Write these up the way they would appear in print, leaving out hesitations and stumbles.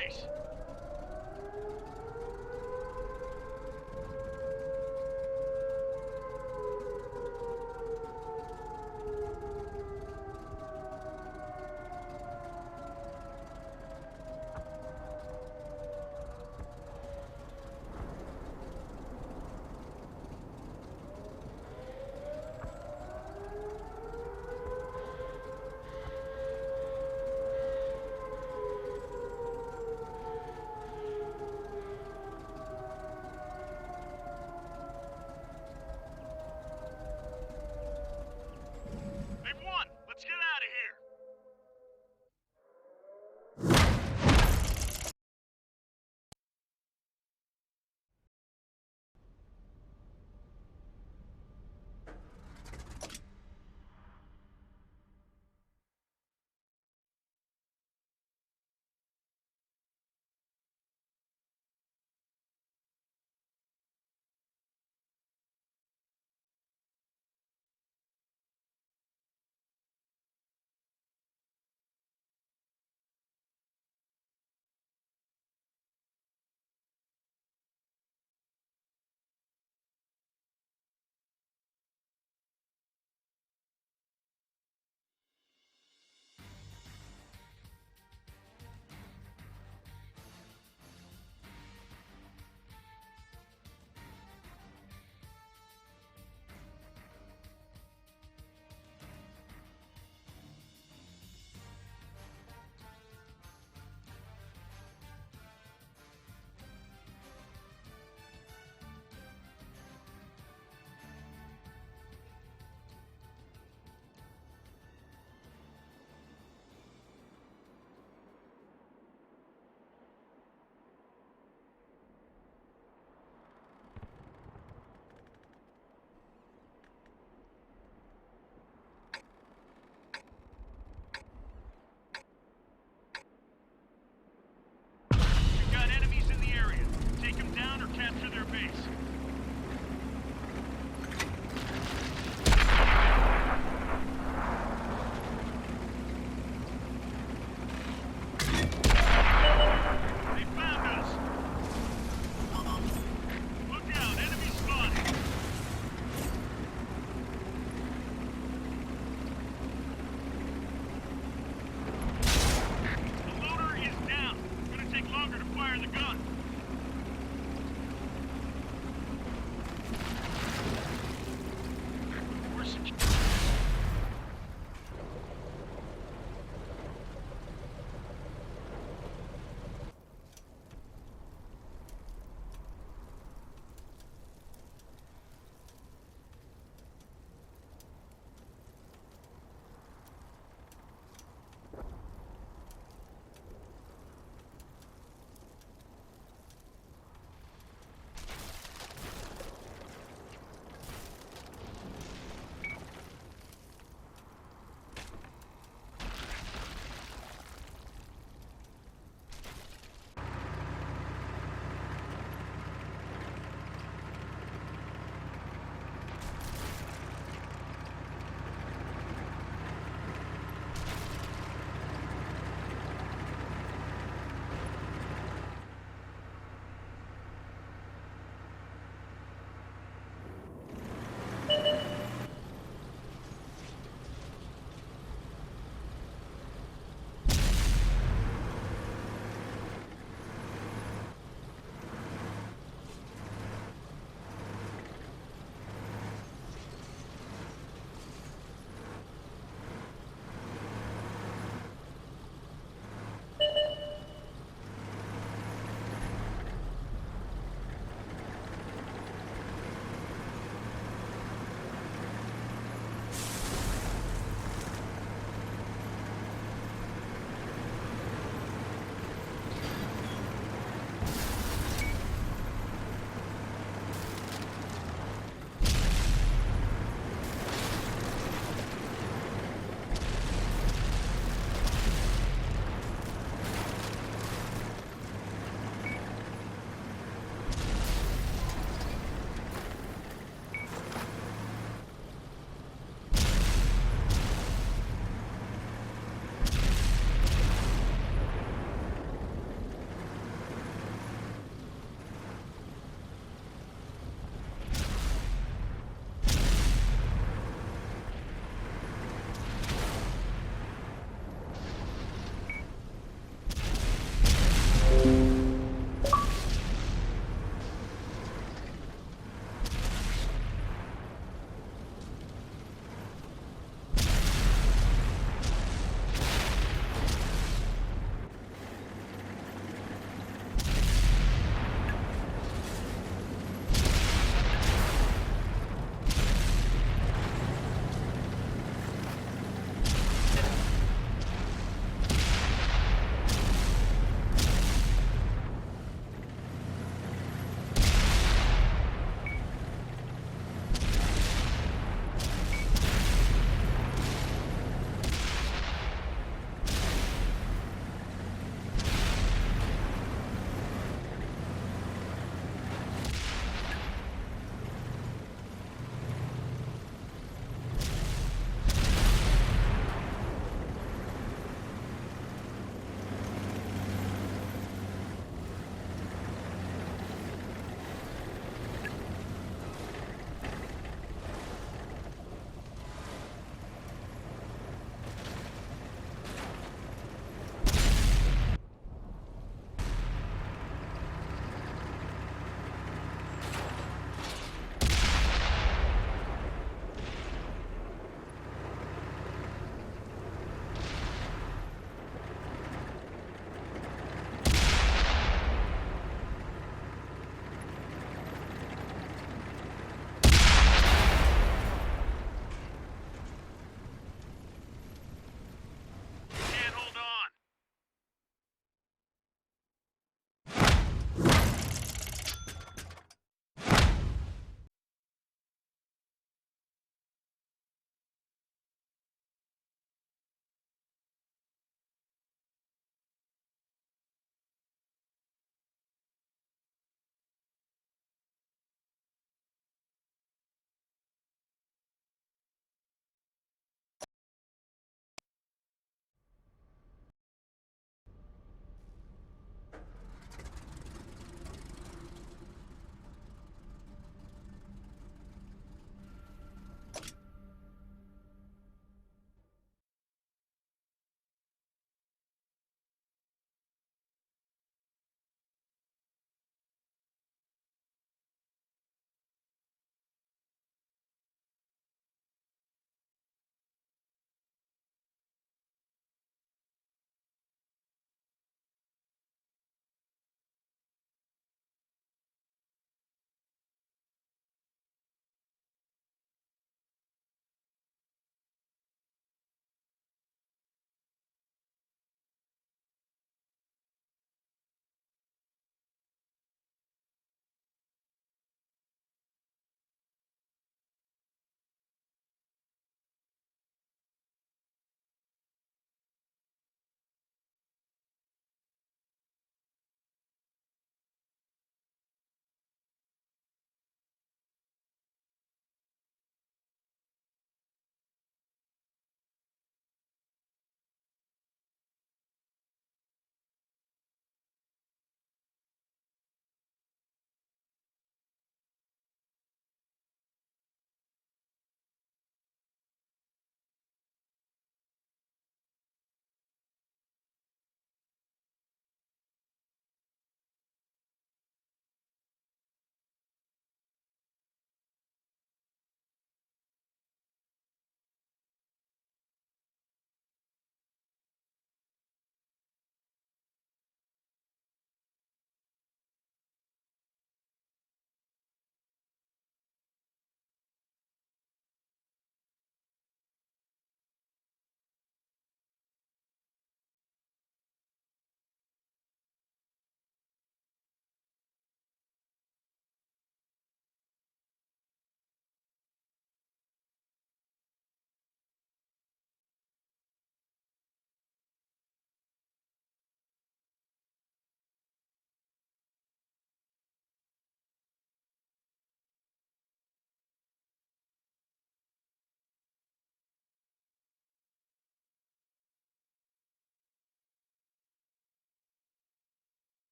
Nice.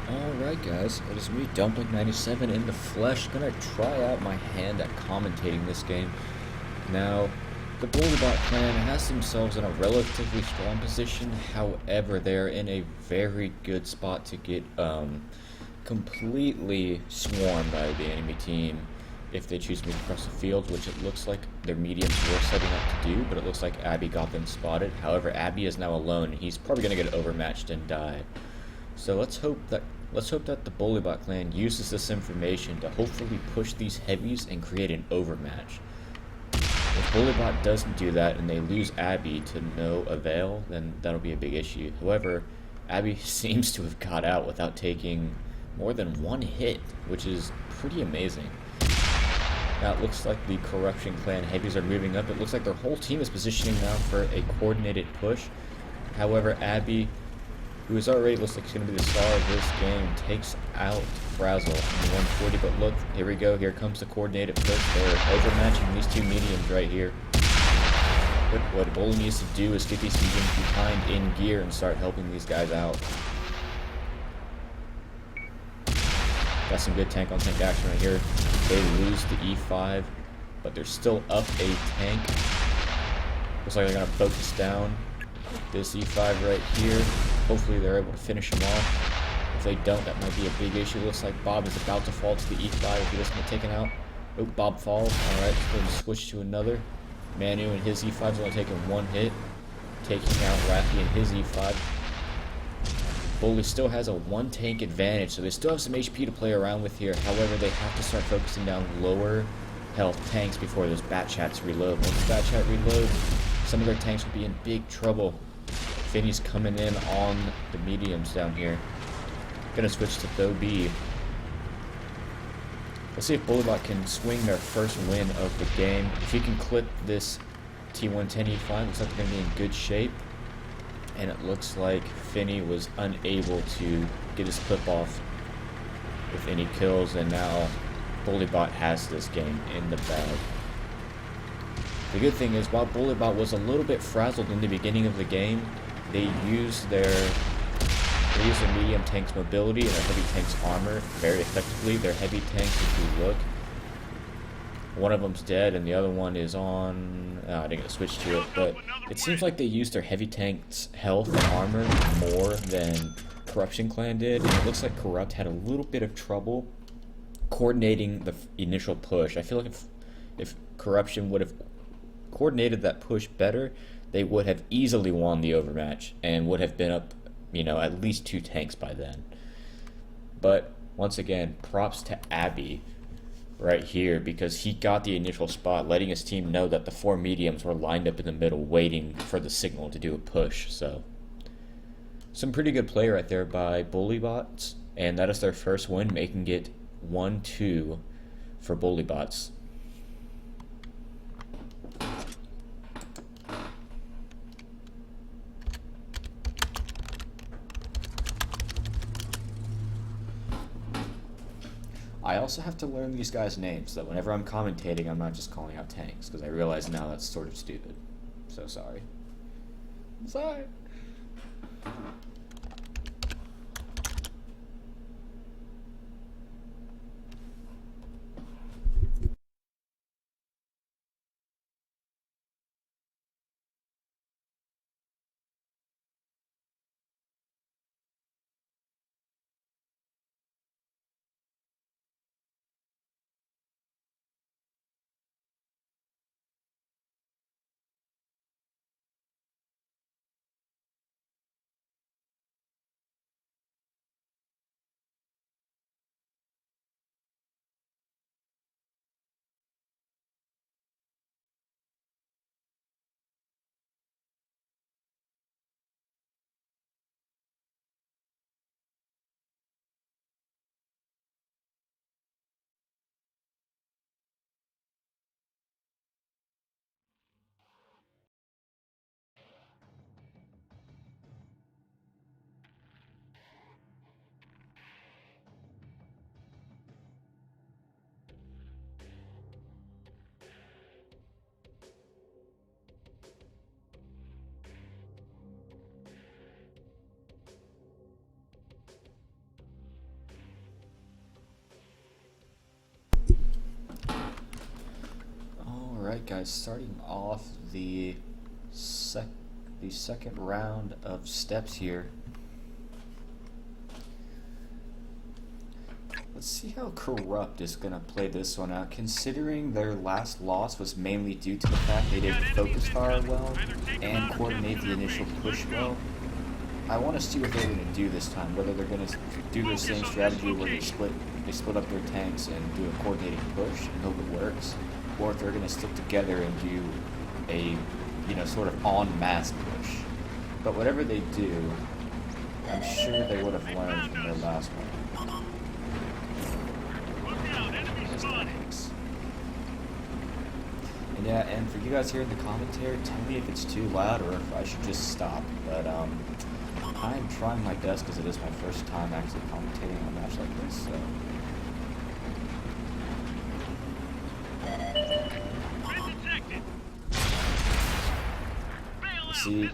Alright guys, it is me, Dumpling97 in the flesh, gonna try out my hand at commentating this game. Now, the Bolibot clan has themselves in a relatively strong position, however they're in a very good spot to get completely swarmed by the enemy team if they choose to move across the field, which it looks like their mediums were setting up to do, but it looks like IIIB got them spotted. However, IIIB is now alone, and he's probably going to get overmatched and die. So let's hope that the Bolibot clan uses this information to hopefully push these heavies and create an overmatch. If Bolibot doesn't do that and they lose IIIB to no avail, then that'll be a big issue. However, IIIB seems to have got out without taking more than one hit, which is pretty amazing. Now it looks like the Corruption clan heavies are moving up. It looks like their whole team is positioning now for a coordinated push. However, IIIB, who is already looks like he's going to be the star of this game, takes out Frazzle in the 140. But look, here we go. Here comes the coordinated push. They're overmatching these two mediums right here. But what Bully needs to do is get these mediums behind in gear and start helping these guys out. Got some good tank on tank action right here. They lose the E5, but they're still up a tank. Looks like they're going to focus down this E5 right here. Hopefully they're able to finish him off. If they don't, that might be a big issue. Looks like Bob is about to fall to the E5 if he doesn't get taken out. Oh, Bob falls. Alright, let's go and switch to another. Manu and his E5 is only taking one hit, taking out Rafi and his E5. Bully still has a one tank advantage, so they still have some HP to play around with here. However, they have to start focusing down lower health tanks before those Bat Chats reload. Once Bat Chat reload, some of their tanks will be in big trouble. Finney's coming in on the mediums down here. Gonna switch to Tho B. Let's see if Bolibot can swing their first win of the game. If he can clip this T110 E5, looks like they're gonna be in good shape. And it looks like Finney was unable to get his clip off with any kills, and now Bolibot has this game in the bag. The good thing is, while Bolibot was a little bit frazzled in the beginning of the game, they used their medium tank's mobility and their heavy tank's armor very effectively. Their heavy tanks, if you look, one of them's dead and the other one is on... I didn't get to switch to it, but it seems like they used their heavy tank's health and armor more than Corruption Clan did, and it looks like Corrupt had a little bit of trouble coordinating the initial push. I feel like if Corruption would have coordinated that push better, they would have easily won the overmatch and would have been up, you know, at least 2 tanks by then. But once again, props to IIIB right here, because he got the initial spot, letting his team know that the 4 mediums were lined up in the middle waiting for the signal to do a push. So some pretty good play right there by Bullybot, and that is their first win, making it 1-2 for Bullybots. I also have to learn these guys' names, so that whenever I'm commentating, I'm not just calling out tanks, because I realize now that's sort of stupid. So sorry. I'm sorry. Alright guys, starting off the second round of steps here. Let's see how Corrupt is going to play this one out, considering their last loss was mainly due to the fact they didn't focus fire well and coordinate the initial push well. I want to see what they're going to do this time, whether they're going to do their same strategy where they split up their tanks and do a coordinated push and hope it works, or if they're going to stick together and do a, sort of en masse push. But whatever they do, I'm sure they would have learned from their last one. And yeah, and for you guys here in the commentary, tell me if it's too loud or if I should just stop. But I'm trying my best because it is my first time actually commentating on a match like this, so. See,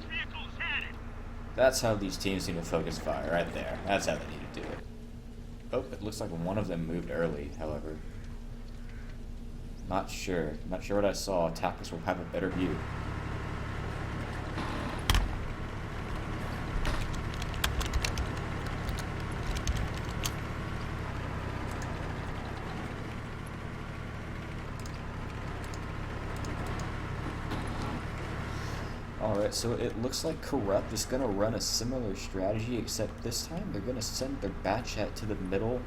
that's how these teams need to focus fire, right there. That's how they need to do it. Oh, it looks like one of them moved early, however. Not sure what I saw. Attackers will have a better view. Alright, so it looks like Corrupt is going to run a similar strategy, except this time they're going to send their Batchat to the middle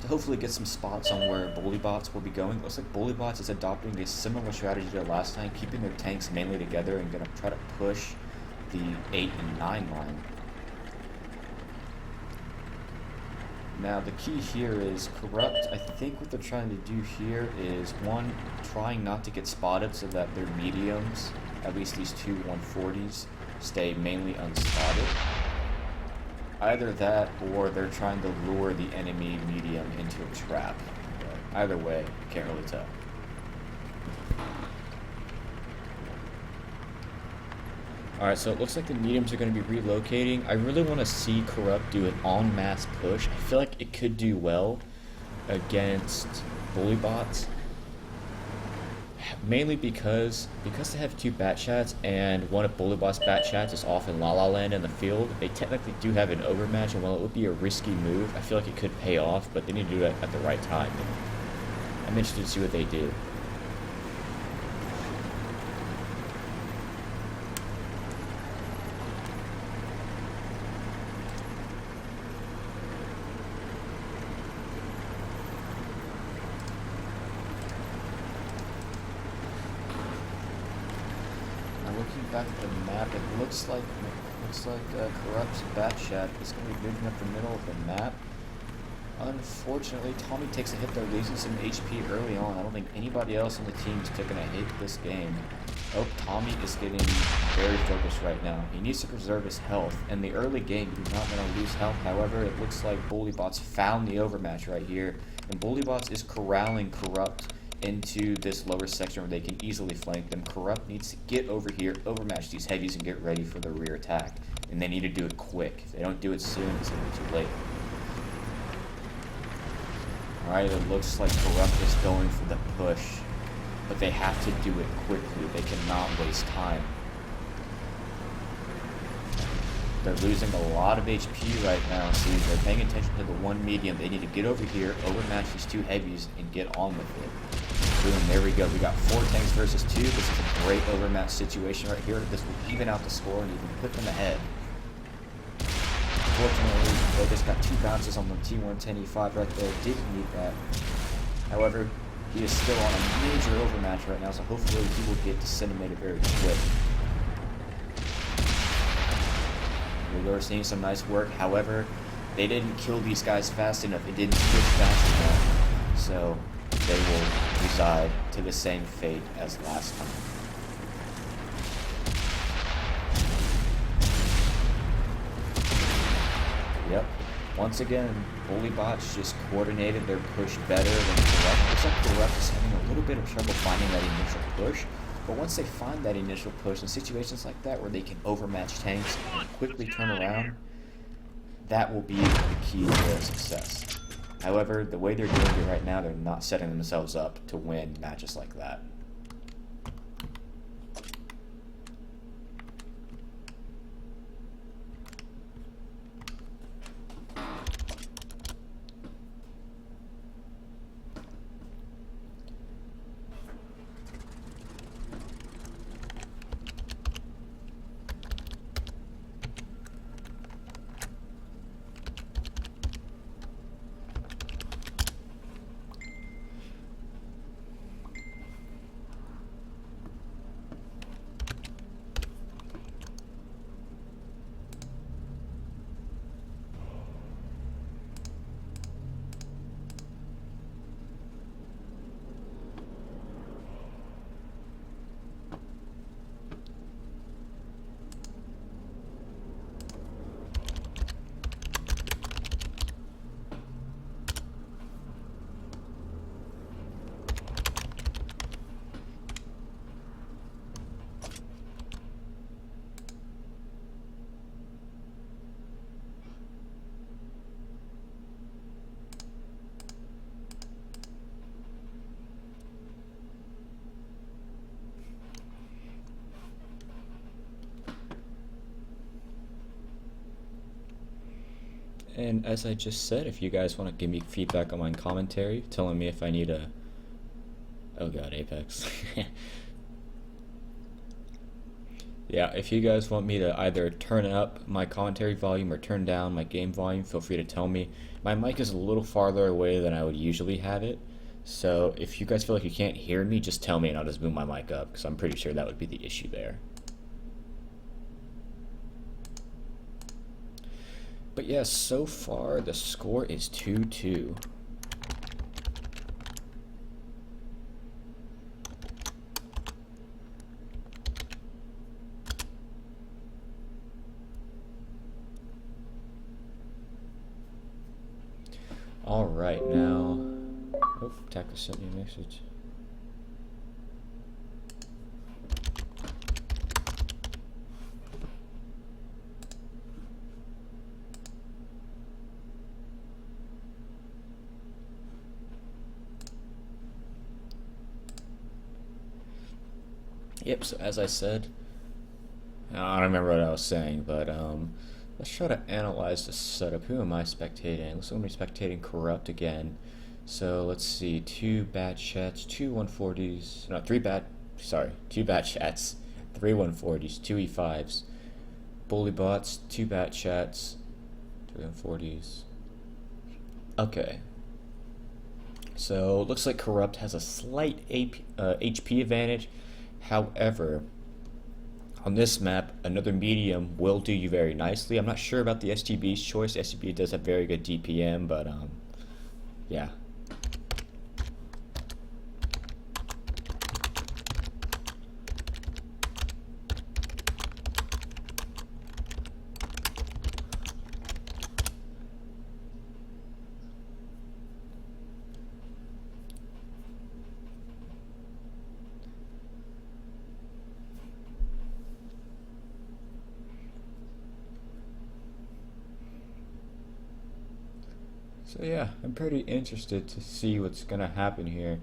to hopefully get some spots on where Bullybots will be going. It looks like Bullybots is adopting a similar strategy to last time, keeping their tanks mainly together and going to try to push the 8 and 9 line. Now the key here is Corrupt. I think what they're trying to do here is, one, trying not to get spotted so that their mediums, at least these two 140s, stay mainly unspotted. Either that, or they're trying to lure the enemy medium into a trap. But either way, can't really tell. Alright, so it looks like the mediums are going to be relocating. I really want to see Corrupt do an en masse push. I feel like it could do well against Bullybots. Mainly because they have two Batchats, and one of Bullybot's Batchats is off in La La Land in the field. They technically do have an overmatch, and while it would be a risky move, I feel like it could pay off, but they need to do it at the right time. I'm interested to see what they do. Looking back at the map, it looks like Corrupt's Batchat is going to be moving up the middle of the map. Unfortunately, Tommy takes a hit there, losing some HP early on. I don't think anybody else on the team is taking a hit this game. Oh, Tommy is getting very focused right now. He needs to preserve his health. In the early game, you do not want to lose health. However, it looks like Bullybots found the overmatch right here, And Bullybots is corralling Corrupt into this lower section where they can easily flank them. Corrupt needs to get over here, overmatch these heavies, and get ready for the rear attack. And they need to do it quick. If they don't do it soon, it's going to be too late. Alright, it looks like Corrupt is going for the push, but they have to do it quickly. They cannot waste time. They're losing a lot of HP right now. See, they're paying attention to the one medium. They need to get over here, overmatch these two heavies, and get on with it. Boom, there we go. We got 4 tanks versus 2. This is a great overmatch situation right here. This will even out the score and even put them ahead. Unfortunately, they just got 2 bounces on the T110E5 right there. Didn't need that. However, he is still on a major overmatch right now, so hopefully he will get disseminated very quick. We're seeing some nice work. However, they didn't kill these guys fast enough. It didn't push fast enough. So they will reside to the same fate as last time. Yep. Once again, Bullybots just coordinated their push better than Corrupt. Looks like Corrupt is having a little bit of trouble finding that initial push. But once they find that initial push in situations like that where they can overmatch tanks and quickly turn around, that will be the key to their success. However, the way they're doing it right now, they're not setting themselves up to win matches like that. And as I just said, if you guys want to give me feedback on my commentary, telling me if I need a... Oh god, Apex. Yeah, if you guys want me to either turn up my commentary volume or turn down my game volume, feel free to tell me. My mic is a little farther away than I would usually have it, so if you guys feel like you can't hear me, just tell me and I'll just move my mic up, because I'm pretty sure that would be the issue there. But yeah, so far the score is 2-2. Alright, now... Oh, Tackle sent me a message. Yep, so as I said, I don't remember what I was saying, but let's try to analyze the setup. Who am I spectating? Looks like I'm spectating Corrupt again. So let's see, 2 bad chats, 2 140s, no, 2 bad chats, 3 140s, 2 E5s, Bullybots, 2 bad chats, 3 140s. Okay. So looks like Corrupt has a slight HP advantage. However, on this map, another medium will do you very nicely. I'm not sure about the STB's choice. STB does have very good DPM, but yeah. So yeah, I'm pretty interested to see what's gonna happen here.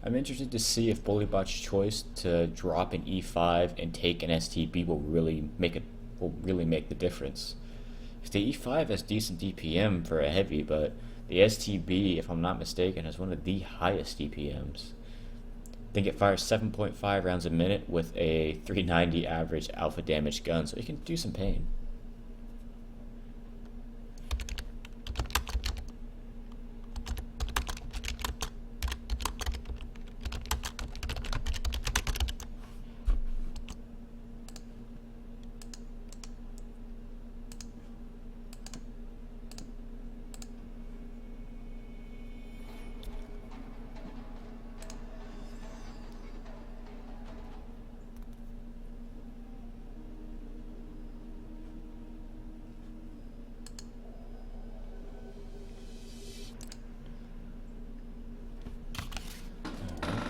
I'm interested to see if Bulibot's choice to drop an E5 and take an STB will really make the difference. If the E5 has decent DPM for a heavy, but the STB, if I'm not mistaken, has one of the highest DPMs. I think it fires 7.5 rounds a minute with a 390 average alpha damage gun, so it can do some pain.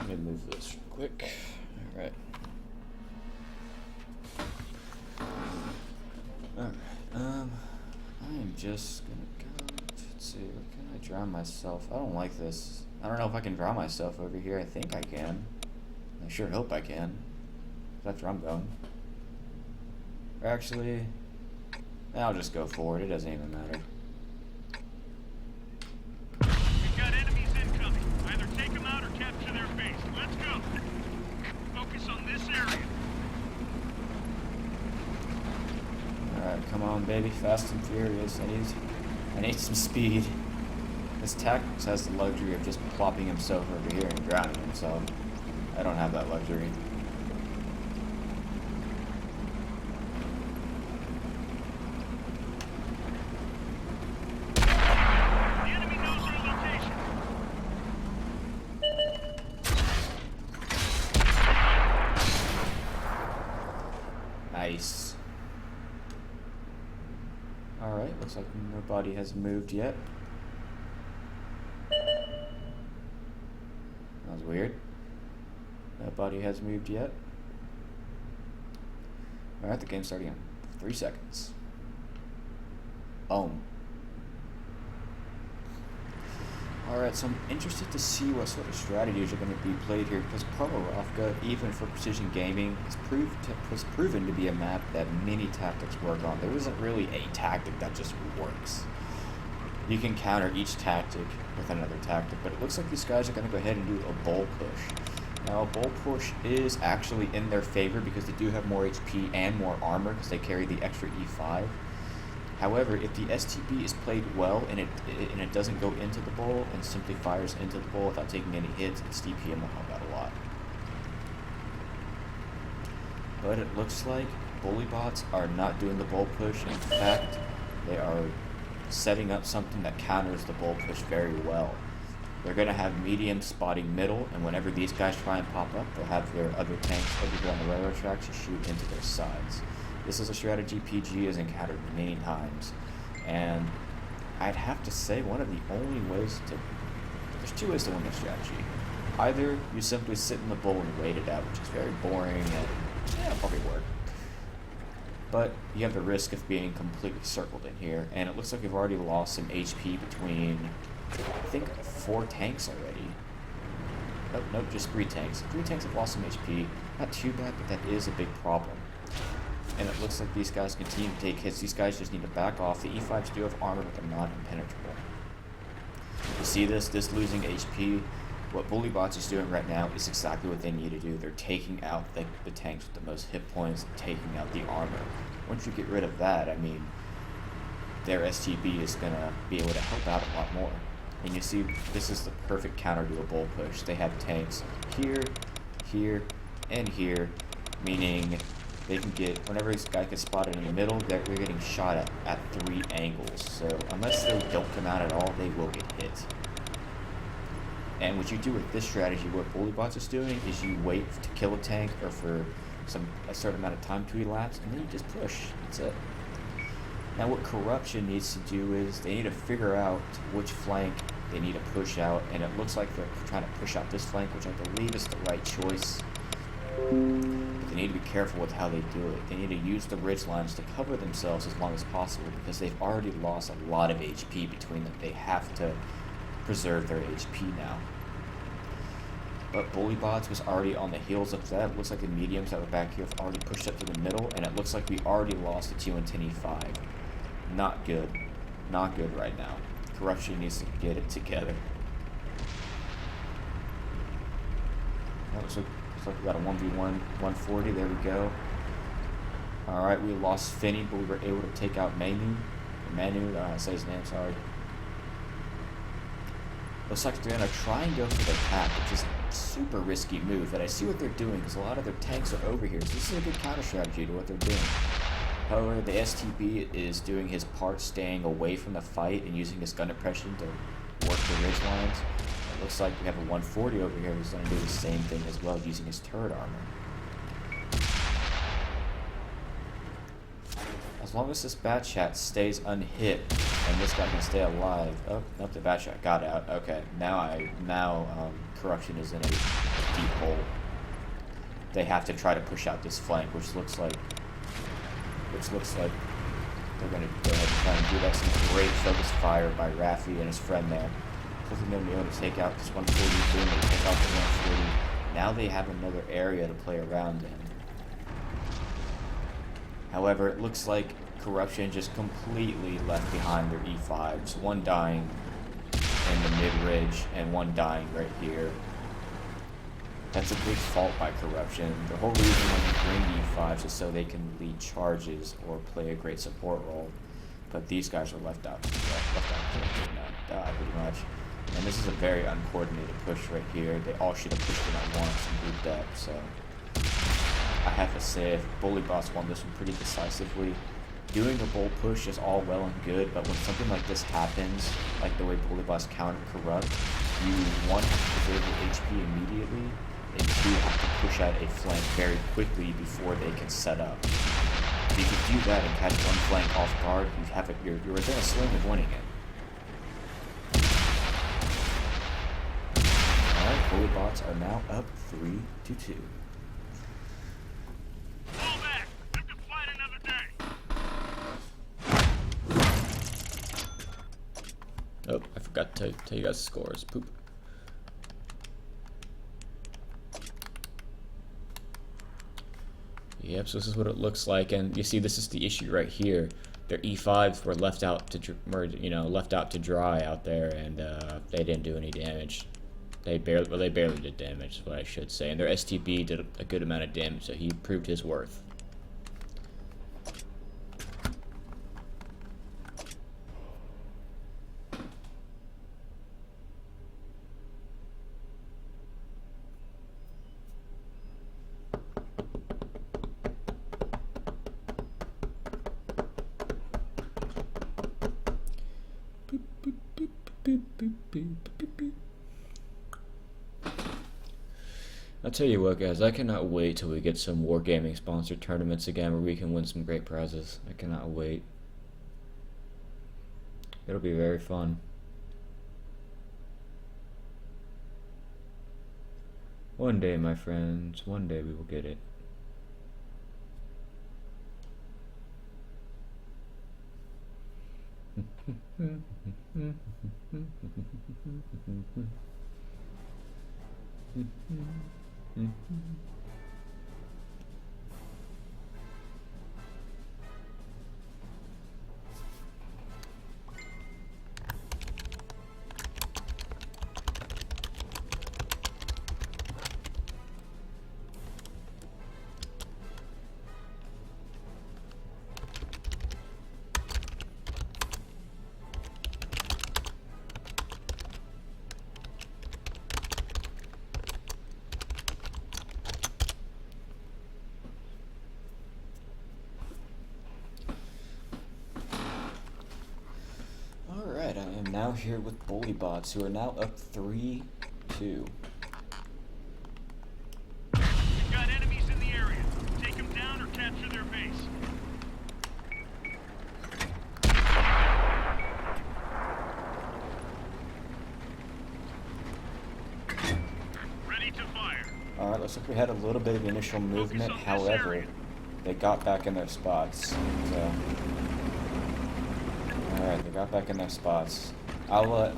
Let me move this real quick. Alright. I'm just gonna go. Let's see, where can I draw myself? I don't like this. I don't know if I can draw myself over here. I think I can. I sure hope I can. That's where I'm going. Or actually, I'll just go forward. It doesn't even matter. We've got enemies incoming. Either take them out or capture their base. Let's go. Focus on this area. Alright, come on, baby. Fast and furious. I need some speed. This Tactics has the luxury of just plopping himself over here and drowning himself. I don't have that luxury. The enemy knows our location. Nice. Alright, looks like nobody has moved yet. That was weird. Nobody has moved yet. Alright, the game's starting in 3 seconds. Boom. Alright, so I'm interested to see what sort of strategies are going to be played here, because Prorokka, even for precision gaming, has proven to be a map that many tactics work on. There isn't really a tactic that just works. You can counter each tactic with another tactic, but it looks like these guys are going to go ahead and do a bull push. Now, a bull push is actually in their favor because they do have more HP and more armor because they carry the extra E5. However, if the STB is played well and it doesn't go into the bull and simply fires into the bull without taking any hits, its DPM will help out a lot. But it looks like Bulibots are not doing the bull push. In fact, they are setting up something that counters the bull push very well. They're going to have medium spotting middle, and whenever these guys try and pop up, they'll have their other tanks over here on the railroad tracks to shoot into their sides. This is a strategy PG has encountered many times, and I'd have to say one of the only ways to... There's 2 ways to win this strategy. Either you simply sit in the bull and wait it out, which is very boring and it'll probably work. But you have the risk of being completely circled in here, and it looks like we've already lost some HP between, I think, 4 tanks already. Nope, just 3 tanks. 3 tanks have lost some HP. Not too bad, but that is a big problem. And it looks like these guys continue to take hits. These guys just need to back off. The E5s do have armor, but they're not impenetrable. You see this losing HP. What Bulibots is doing right now is exactly what they need to do. They're taking out the tanks with the most hit points, taking out the armor. Once you get rid of that, I mean, their STB is going to be able to help out a lot more. And you see, this is the perfect counter to a bull push. They have tanks here, here, and here, meaning they can get, whenever this guy gets spotted in the middle, they're getting shot at 3 angles. So unless they don't come out at all, they will get hit. And what you do with this strategy, what Bulibots is doing, is you wait to kill a tank or for a certain amount of time to elapse, and then you just push. That's it. Now what Corruption needs to do is they need to figure out which flank they need to push out, and it looks like they're trying to push out this flank, which I believe is the right choice. But they need to be careful with how they do it. They need to use the ridge lines to cover themselves as long as possible because they've already lost a lot of HP between them. They have to preserve their HP now. But Bullybots was already on the heels of that. It looks like the mediums that were back here have already pushed up to the middle, and it looks like we already lost the T110E5. Not good. Not good right now. Corruption needs to get it together. Looks like we got a 1v1 140. There we go. Alright, we lost Finney, but we were able to take out Manu. Say his name, sorry. Looks like they're going to try and go for the attack, which is a super risky move. But I see what they're doing because a lot of their tanks are over here. So this is a good counter strategy to what they're doing. However, the STB is doing his part, staying away from the fight and using his gun oppression to work the ridge lines. It looks like we have a 140 over here who's going to do the same thing as well, using his turret armor. As long as this bat chat stays unhit and this guy can stay alive. Oh, nope, the bat chat got out. Okay, now Corruption is in a deep hole. They have to try to push out this flank, which looks like they're going to go ahead and try and do that. Some great focus fire by Raffi and his friend there. Hopefully they'll be able to take out this 140 soon. They take out the 140. Now they have another area to play around in. However, it looks like Corruption just completely left behind their E5s. One dying in the mid-ridge and one dying right here. That's a big fault by Corruption. The whole reason when you bring E5s is so they can lead charges or play a great support role. But these guys are left out now, pretty much. And this is a very uncoordinated push right here. They all should have pushed it at once and grouped up, so I have to say, if Bullybots won this one pretty decisively. Doing a bull push is all well and good, but when something like this happens, like the way Bullybots counter Corrupt, you want to preserve your HP immediately, and you have to push out a flank very quickly before they can set up. If you can do that and catch one flank off guard, you're within a sling of winning it. Alright, Bullybots are now up 3-2. Fall back. Have to fight another day. Oh, I forgot to tell you guys the scores. Poop. Yep, so this is what it looks like, and you see this is the issue right here. Their E5s were left out to dry out there, and they didn't do any damage. They barely did damage, is what I should say. And their STB did a good amount of damage, so he proved his worth. I'll tell you what, guys, I cannot wait till we get some Wargaming sponsored tournaments again where we can win some great prizes. I cannot wait. It'll be very fun. One day, my friends, one day we will get it. Alright, I am now here with Bullybots, who are now up 3-2. We've got enemies in the area. Take them down or capture their base. Ready to fire. Alright, looks like we had a little bit of initial movement, however, they got back in their spots. So, alright, they got back in their spots. I'll let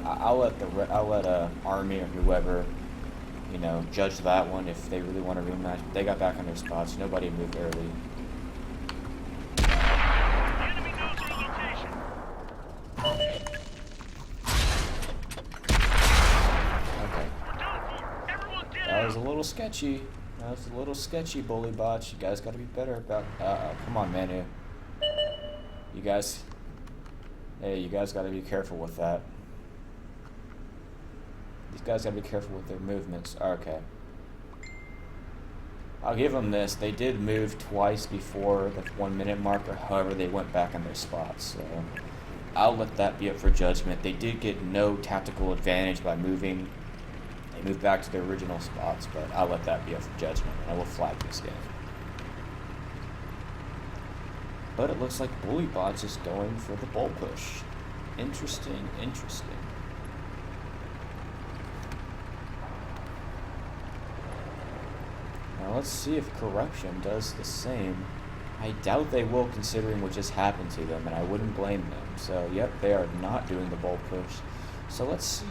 Army or whoever, you know, judge that one if they really want to rematch. They got back in their spots. Nobody moved early. Enemy knows our location. Okay. We're done for. Everyone get That out. was a little sketchy. That was a little sketchy, bully bots. You guys gotta be better about. Come on, Manu. You guys. Hey, you guys gotta be careful with that. These guys gotta be careful with their movements. Okay. I'll give them this. They did move twice before the 1 minute marker. However, they went back in their spots. So I'll let that be up for judgment. They did get no tactical advantage by moving. They moved back to their original spots, but I'll let that be up for judgment. And I will flag this game. But it looks like Bullybots is going for the bull push. Interesting, interesting. Now let's see if Corruption does the same. I doubt they will, considering what just happened to them, and I wouldn't blame them. So, yep, they are not doing the bull push. So let's see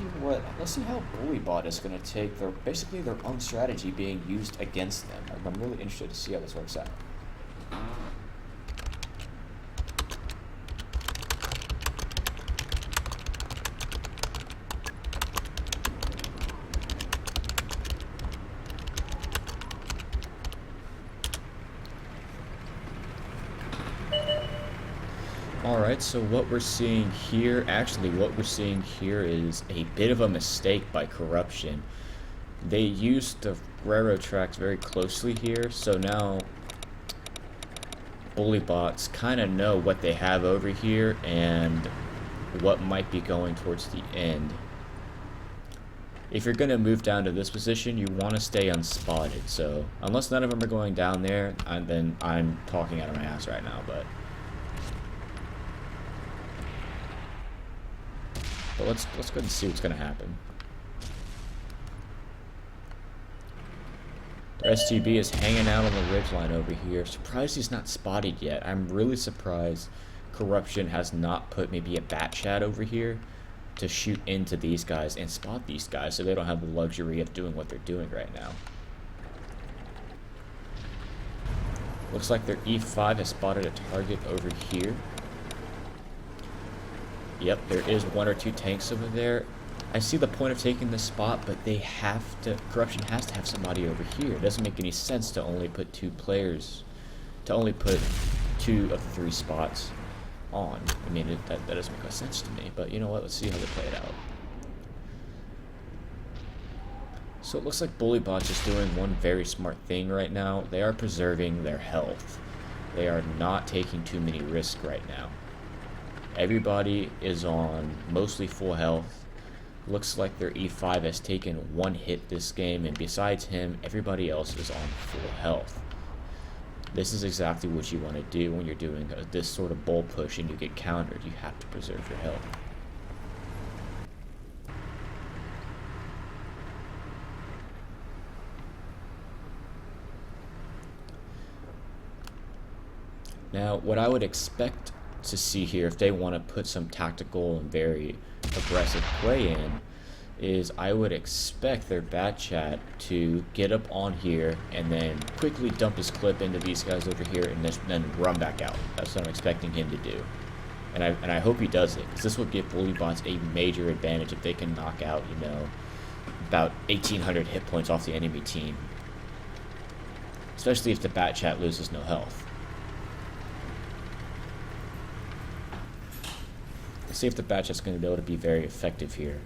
how Bullybot is going to take basically their own strategy being used against them. I'm really interested to see how this works out. Alright, so what we're seeing here is a bit of a mistake by Corruption. They used the railroad tracks very closely here, so now Bullybots kind of know what they have over here and what might be going towards the end. If you're going to move down to this position, you want to stay unspotted, so unless none of them are going down there, then I'm talking out of my ass right now, but let's go ahead and see what's going to happen. The STB is hanging out on the ridgeline over here. Surprised he's not spotted yet. I'm really surprised Corruption has not put maybe a bat chat over here to shoot into these guys and spot these guys, so they don't have the luxury of doing what they're doing right now. Looks like their E5 has spotted a target over here. Yep, there is 1 or 2 tanks over there. I see the point of taking this spot, but Corruption has to have somebody over here. It doesn't make any sense to only put 2 players, to only put 2 of the 3 spots on. I mean, that doesn't make no sense to me, but you know what, let's see how they play it out. So it looks like Bullybots is doing one very smart thing right now. They are preserving their health. They are not taking too many risks right now. Everybody is on mostly full health. Looks like their E5 has taken 1 hit this game, and besides him, everybody else is on full health. This is exactly what you want to do when you're doing this sort of bull push and you get countered. You have to preserve your health. Now, what I would expect to see here, if they want to put some tactical and very aggressive play in, is I would expect their bat chat to get up on here and then quickly dump his clip into these guys over here and then run back out. That's what I'm expecting him to do. And I hope he does it, because this will give Bullybots a major advantage if they can knock out, you know, about 1,800 hit points off the enemy team. Especially if the bat chat loses no health. Let's see if the bat chat's going to be able to be very effective here.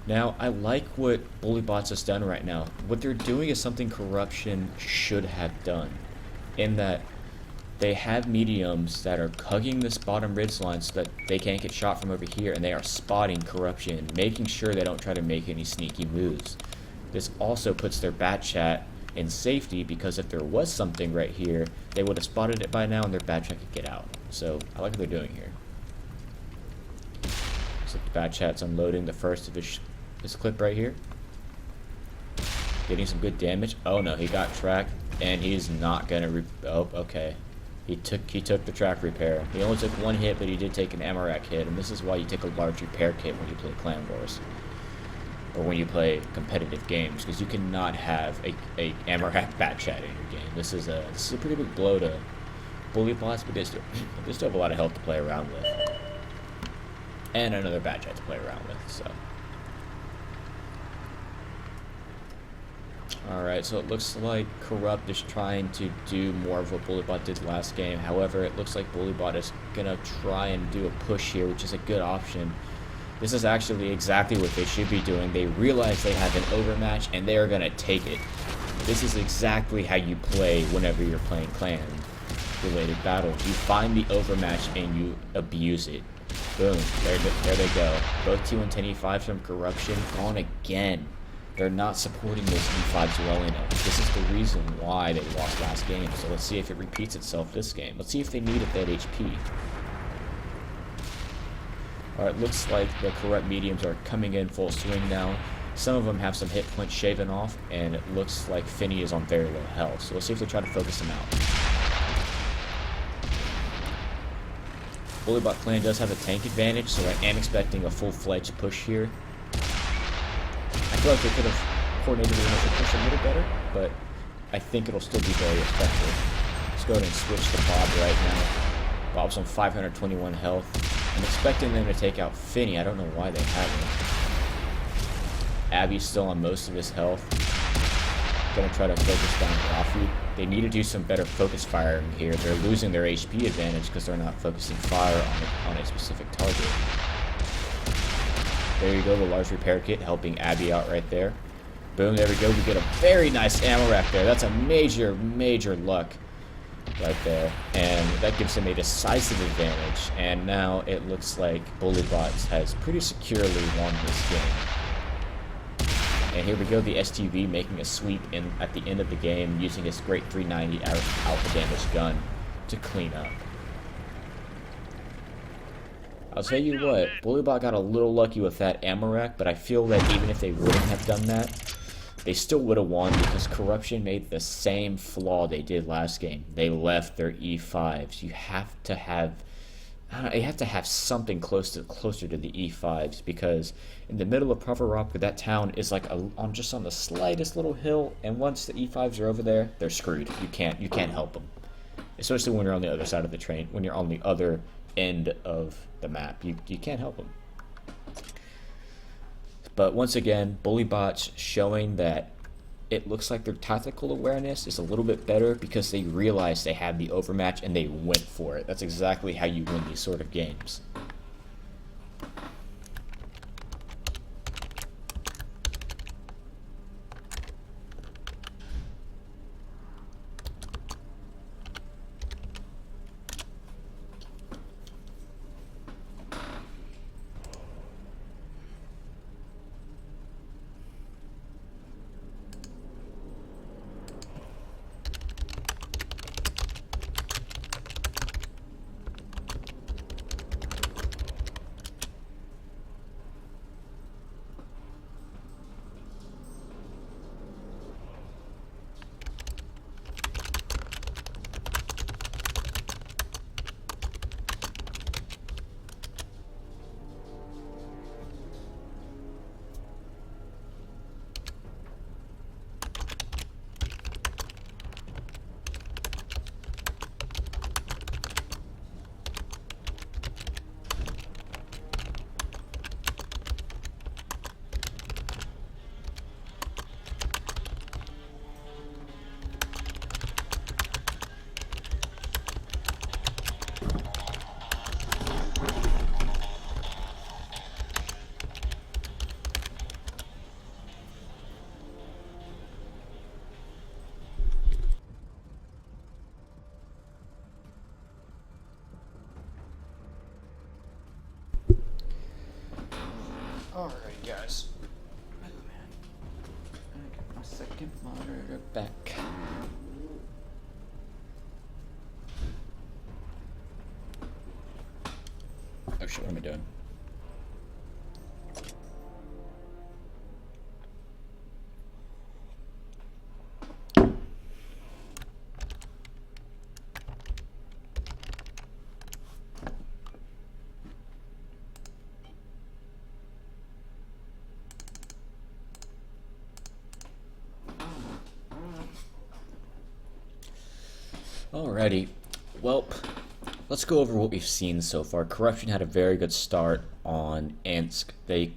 Now, I like what Bullybots has done right now. What they're doing is something Corruption should have done, in that they have mediums that are hugging this bottom ridge line so that they can't get shot from over here, and they are spotting Corruption, making sure they don't try to make any sneaky moves. This also puts their bat chat in safety, because if there was something right here, they would have spotted it by now and their bad chat could get out. So I like what they're doing here. So the bad chat's unloading the first of his clip right here. Getting some good damage. Oh no, he got tracked, and he's not gonna oh, okay. He took the track repair. He only took one hit, but he did take an ammo rack hit, and this is why you take a large repair kit when you play Clan Wars. Or when you play competitive games, because you cannot have a ammo rack bat chat in your game. This is a pretty big blow to bully bots, but they still have a lot of health to play around with. And another bat chat to play around with, so. Alright, so it looks like Corrupt is trying to do more of what Bullybot did last game. However, it looks like Bullybot is going to try and do a push here, which is a good option. This is actually exactly what they should be doing. They realize they have an overmatch, and they are going to take it. This is exactly how you play whenever you're playing clan-related battles. You find the overmatch, and you abuse it. Boom. There they go. Both T110 E5s from Corruption gone again. They're not supporting those E5s well enough. This is the reason why they lost last game. So let's see if it repeats itself this game. Let's see if they need it that HP. Alright, looks like the Corrupt mediums are coming in full swing now. Some of them have some hit points shaven off, and it looks like Finney is on very low health. So let's see if they try to focus him out. Bullybot Clan does have a tank advantage, so I am expecting a full-fledged push here. I feel like they could have coordinated the initial push a little better, but I think it'll still be very effective. Let's go ahead and switch to Bob right now. Bob's on 521 health. I'm expecting them to take out Finney. I don't know why they haven't. Abby's still on most of his health. Gonna try to focus down Rafi. They need to do some better focus firing here. They're losing their HP advantage because they're not focusing fire on a specific target. There you go, the large repair kit helping Abby out right there. Boom, there we go. We get a very nice ammo rack there. That's a major, major luck right there. And that gives him a decisive advantage. And now it looks like Bullybots has pretty securely won this game. And here we go, the STV making a sweep in at the end of the game using his great 390 alpha damage gun to clean up. I'll tell you what, Bullybot got a little lucky with that ammo rack, but I feel that even if they wouldn't have done that, they still would have won because Corruption made the same flaw they did last game. They left their E5s. You have to have something closer to the E5s, because in the middle of Provorov, that town is like just on the slightest little hill, and once the E5s are over there, they're screwed. You can't help them, especially when you're on the other side of the train. When you're on the other end of the map, you can't help them. But once again, Bullybots showing that it looks like their tactical awareness is a little bit better because they realize they have the overmatch and they went for it. That's exactly how you win these sort of games. Alright, guys. Oh man. I got my second Second monitor back. Oh shit, what am I doing? Alrighty, well, let's go over what we've seen so far. Corruption had a very good start on ENSK. They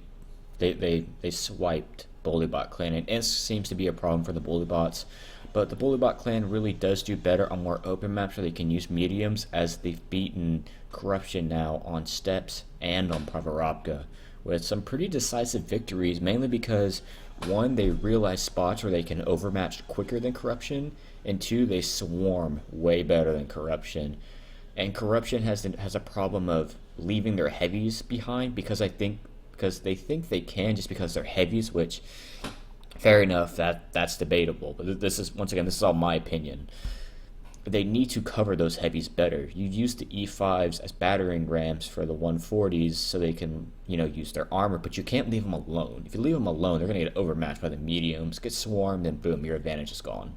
swiped Bullybot Clan, and ENSK seems to be a problem for the Bullybots. But the Bullybot Clan really does do better on more open maps where they can use mediums, as they've beaten Corruption now on Steps and on Pravorovka with some pretty decisive victories, mainly because, one, they realize spots where they can overmatch quicker than Corruption, and two, they swarm way better than Corruption. And Corruption has a problem of leaving their heavies behind because they think they can just because they're heavies, which, fair enough, that's debatable. But this is all my opinion. They need to cover those heavies better. You use the E5s as battering rams for the 140s so they can, use their armor, but you can't leave them alone. If you leave them alone, they're going to get overmatched by the mediums, get swarmed, and boom, your advantage is gone.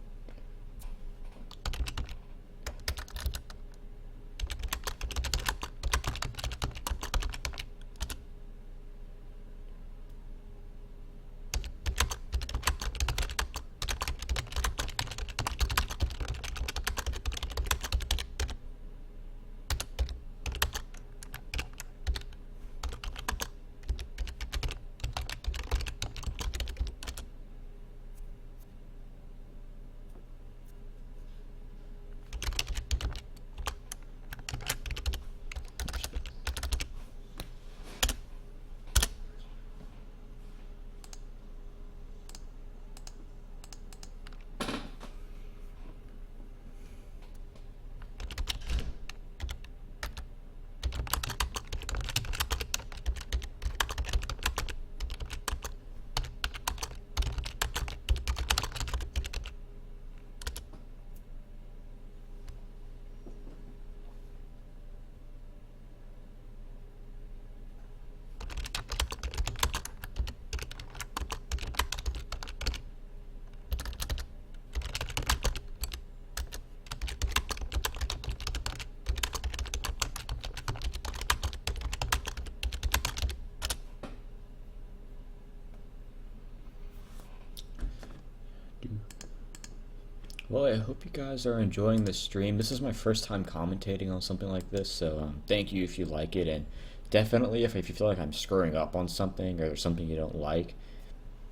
Well, I hope you guys are enjoying the stream. This is my first time commentating on something like this, so thank you if you like it, and definitely if you feel like I'm screwing up on something or there's something you don't like,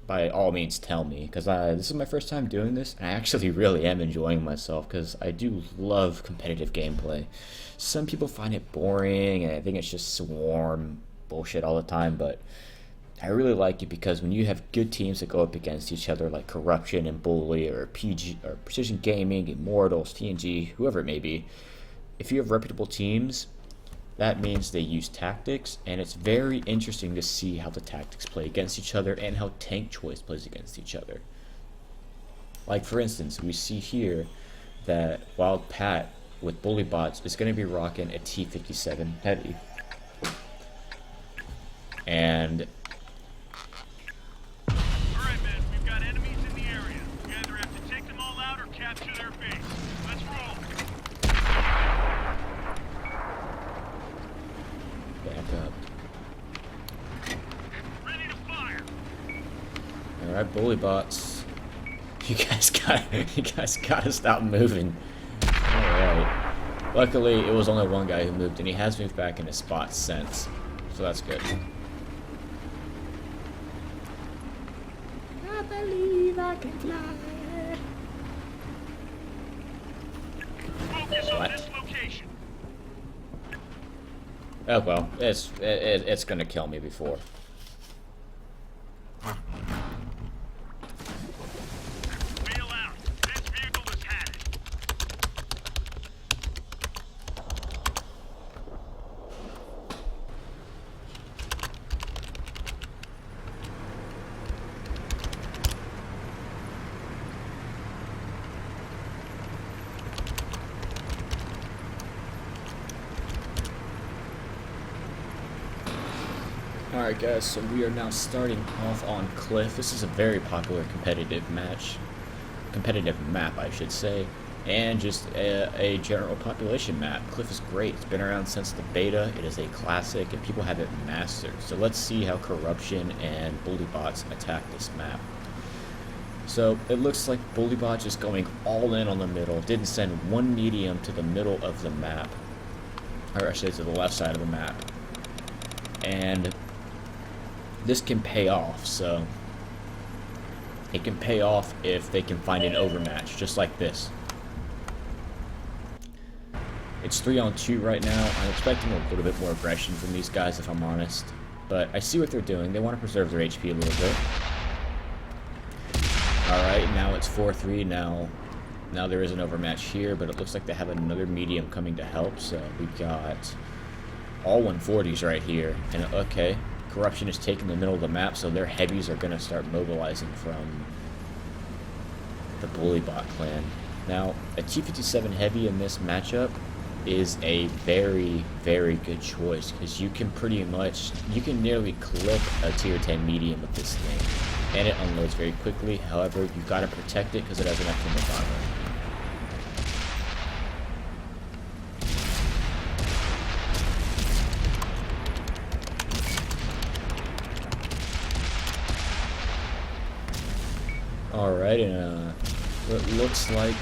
by all means tell me, because this is my first time doing this, and I actually really am enjoying myself, because I do love competitive gameplay. Some people find it boring, and I think it's just swarm bullshit all the time, but I really like it because when you have good teams that go up against each other, like Corruption and Bully, or PG, or Precision Gaming, Immortals, TNG, whoever it may be, if you have reputable teams, that means they use tactics, and it's very interesting to see how the tactics play against each other and how tank choice plays against each other. Like, for instance, we see here that Wild Pat with Bully Bots is going to be rocking a T57 heavy. And alright, Bully Bots. You guys gotta stop moving. Alright. Luckily, it was only one guy who moved, and he has moved back in his spot since. So that's good. I believe I can fly. Focus on this location. Oh well, it's gonna kill me before. Bail out. This vehicle is had it. Alright guys, so we are now starting off on Cliff. This is a very popular competitive map I should say, and just a general population map. Cliff is great, it's been around since the beta, it is a classic, and people have it mastered. So let's see how corruption and bullybots attack this map. So it looks like bullybot is going all in on the middle, didn't send one medium to the middle of the map, or I should say to the left side of the map. And this can pay off, so it can pay off if they can find an overmatch, just like this. It's 3-on-2 right now. I'm expecting a little bit more aggression from these guys, if I'm honest. But I see what they're doing. They want to preserve their HP a little bit. Alright, now it's 4-3. Now there is an overmatch here, but it looks like they have another medium coming to help. So we've got all 140s right here. And okay. Corruption is taking the middle of the map, so their heavies are going to start mobilizing from the Bullybot clan. Now, a T-57 heavy in this matchup is a very, very good choice, because you can nearly clip a tier 10 medium with this thing, and it unloads very quickly. However, you've got to protect it because it has enough to armor. Alright, and it looks like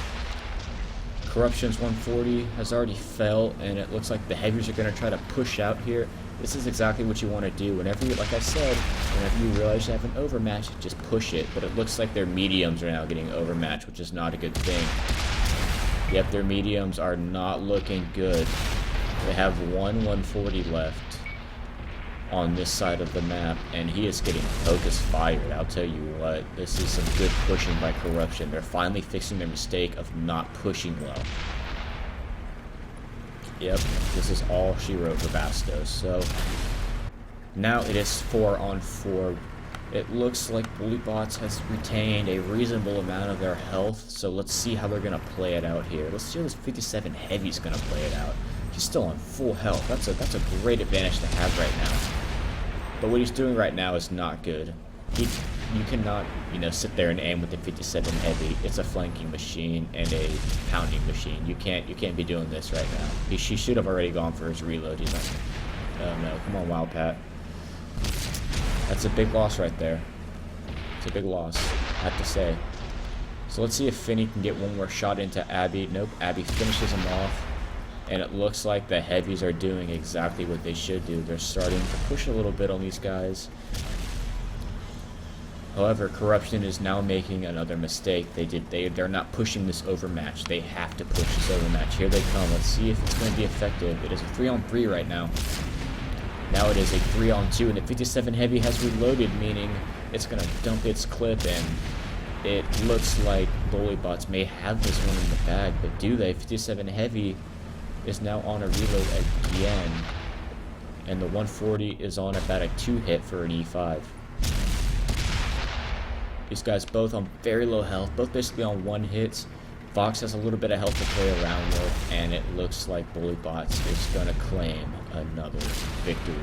Corruption's 140 has already fell, and it looks like the heavies are going to try to push out here. This is exactly what you want to do. Whenever you, like I said, whenever you realize you have an overmatch, just push it. But it looks like their mediums are now getting overmatched, which is not a good thing. Yep, their mediums are not looking good. They have one 140 left on this side of the map, and he is getting focus fired. I'll tell you what, this is some good pushing by Corruption. They're finally fixing their mistake of not pushing well. Yep, this is all she wrote for Bastos. So now it is 4-on-4. It looks like Bullybots has retained a reasonable amount of their health, so let's see how they're gonna play it out here. Let's see how this 57 heavy's gonna play it out. He's still on full health. That's a great advantage to have right now. But what he's doing right now is not good. You cannot, sit there and aim with the 57 heavy. It's a flanking machine and a pounding machine. You can't be doing this right now. He should have already gone for his reload. He's like, oh no, come on, Wild Pat. That's a big loss right there. It's a big loss, I have to say. So let's see if Finney can get one more shot into Abby. Nope, Abby finishes him off. And it looks like the heavies are doing exactly what they should do. They're starting to push a little bit on these guys. However, Corruption is now making another mistake. They're not pushing this overmatch. They have to push this overmatch. Here they come. Let's see if it's going to be effective. It is a 3-on-3 right now. Now it is a 3-on-2, and the 57 heavy has reloaded, meaning it's going to dump its clip, and it looks like Bullybots may have this one in the bag, but do they? 57 heavy is now on a reload again, and the 140 is on about a 2-hit for an E5. These guys both on very low health, both basically on 1 hit. Fox has a little bit of health to play around with, and it looks like Bullybots is going to claim another victory.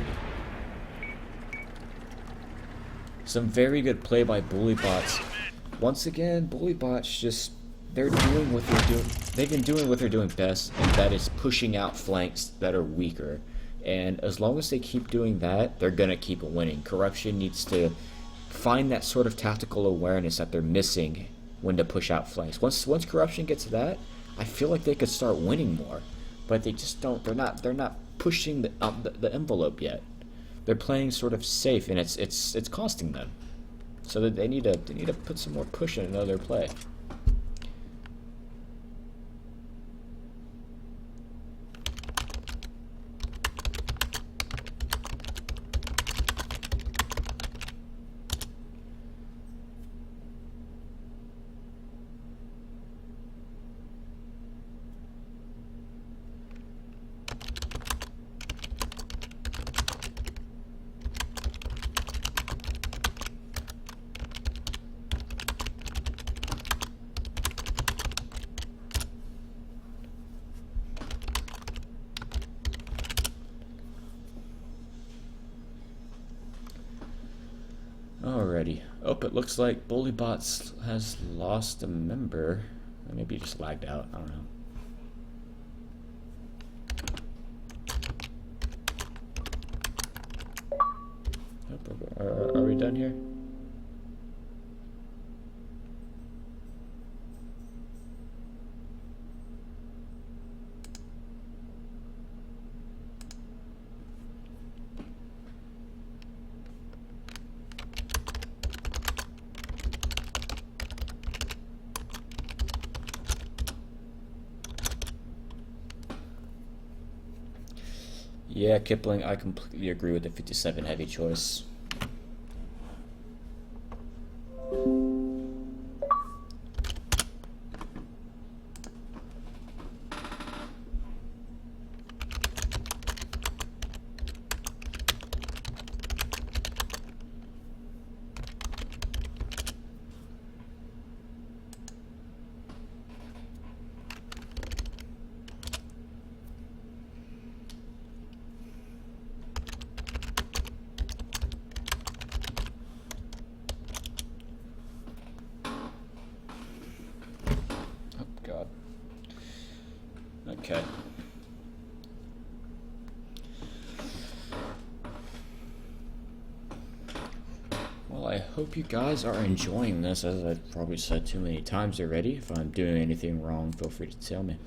Some very good play by Bullybots. Once again, Bullybots just, they're doing what they're doing. They've been doing what they're doing best, and that is pushing out flanks that are weaker. And as long as they keep doing that, they're going to keep winning. Corruption needs to find that sort of tactical awareness that they're missing when to push out flanks. Once Corruption gets that, I feel like they could start winning more. But they just don't. They're not pushing the envelope yet. They're playing sort of safe, and it's costing them. So that they need to put some more push in another play. Alrighty. Oh, it looks like BullyBots has lost a member. Or maybe he just lagged out. I don't know. Are we done here? Yeah, Kipling, I completely agree with the 57 heavy choice. God. Okay. Well, I hope you guys are enjoying this, as I've probably said too many times already. If I'm doing anything wrong, feel free to tell me.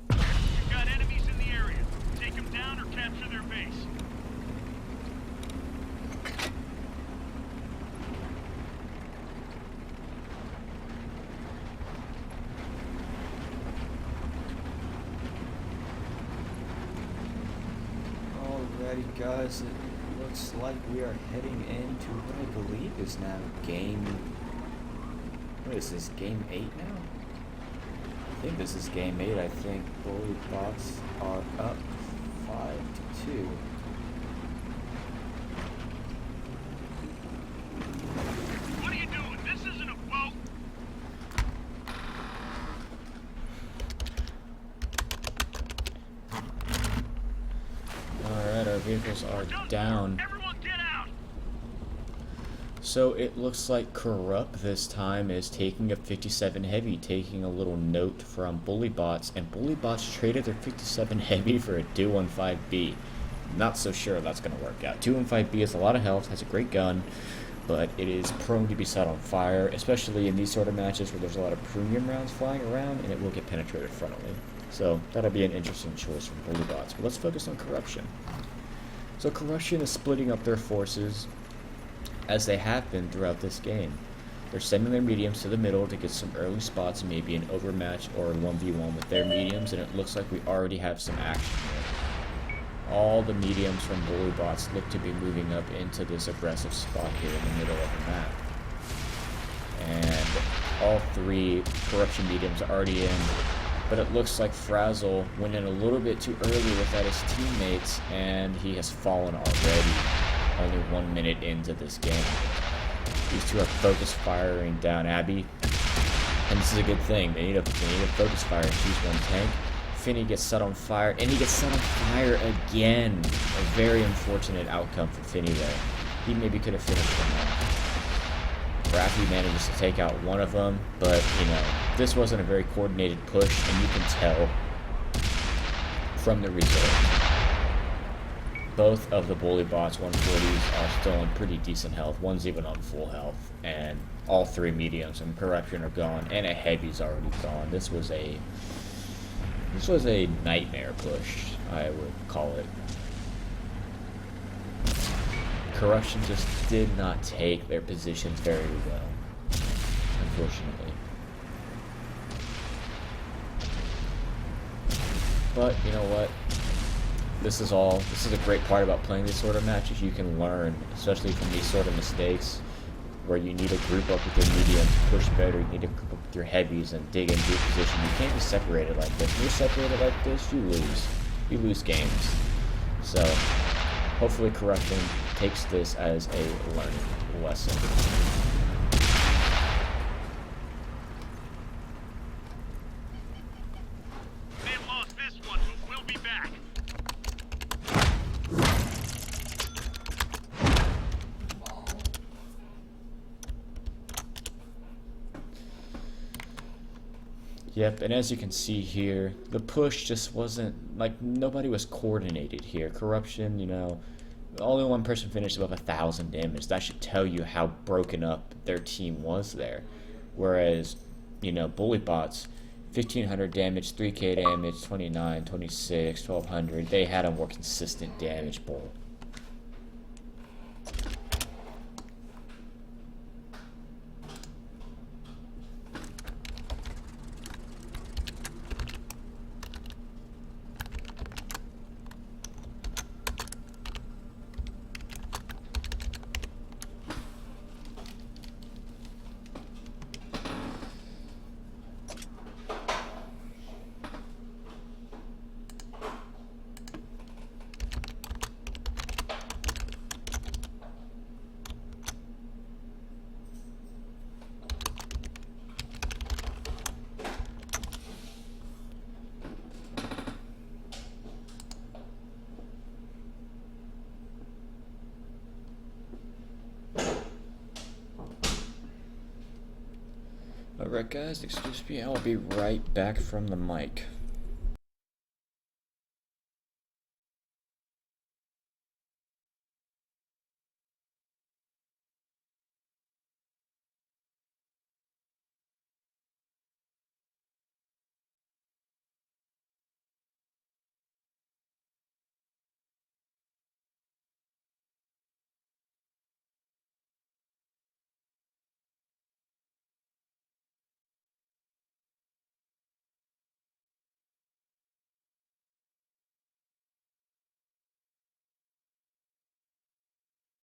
We've got enemies in the area. Take them down or capture their base. Alrighty, guys, it looks like we are heading into what I believe is now game... What is this, game 8 now? I think this is game 8. I think BullyBots are up 5-2. What are you doing? This isn't a boat. Alright, our vehicles are down. Everyone get out! So it looks like Corrupt this time is taking a 57 heavy, taking a little note from BullyBots, and BullyBots traded their 57 heavy for a 215B. Not so sure that's going to work out. 215B has a lot of health, has a great gun, but it is prone to be set on fire, especially in these sort of matches where there's a lot of premium rounds flying around, and it will get penetrated frontally. So that'll be an interesting choice from BullyBots. But let's focus on Corruption. So Corruption is splitting up their forces, as they have been throughout this game. They're sending their mediums to the middle to get some early spots, maybe an overmatch or a 1v1 with their mediums, and it looks like we already have some action here. All the mediums from BullyBots look to be moving up into this aggressive spot here in the middle of the map. And all three Corruption mediums are already in, but it looks like Frazzle went in a little bit too early without his teammates, and he has fallen already. Only 1 minute into this game. These two are focus firing down Abby, and this is a good thing. They need a focus fire and choose one tank. Finney gets set on fire, and he gets set on fire again. A very unfortunate outcome for Finney there. He maybe could have finished him off. Raffi manages to take out one of them, but, you know, this wasn't a very coordinated push, and you can tell from the result. Both of the bully bots 140s are still in pretty decent health. One's even on full health, and all three mediums and corruption are gone, and a heavy's already gone. This was a nightmare push, I would call it. Corruption just did not take their positions very well, unfortunately. But you know what? This is a great part about playing these sort of matches. You can learn, especially from these sort of mistakes, where you need to group up with your mediums, push better, you need to group up with your heavies and dig into your position. You can't be separated like this. When you're separated like this, you lose. You lose games. So, hopefully Corruption takes this as a learning lesson. They've lost this one, but we'll be back. Yep, and as you can see here, the push just wasn't, like, nobody was coordinated here. Corruption, you know, only one person finished above 1,000 damage. That should tell you how broken up their team was there. Whereas, you know, bully bots, 1,500 damage, 3k damage, 29, 26, 1,200. They had a more consistent damage pool. Alright guys, excuse me, I'll be right back from the mic.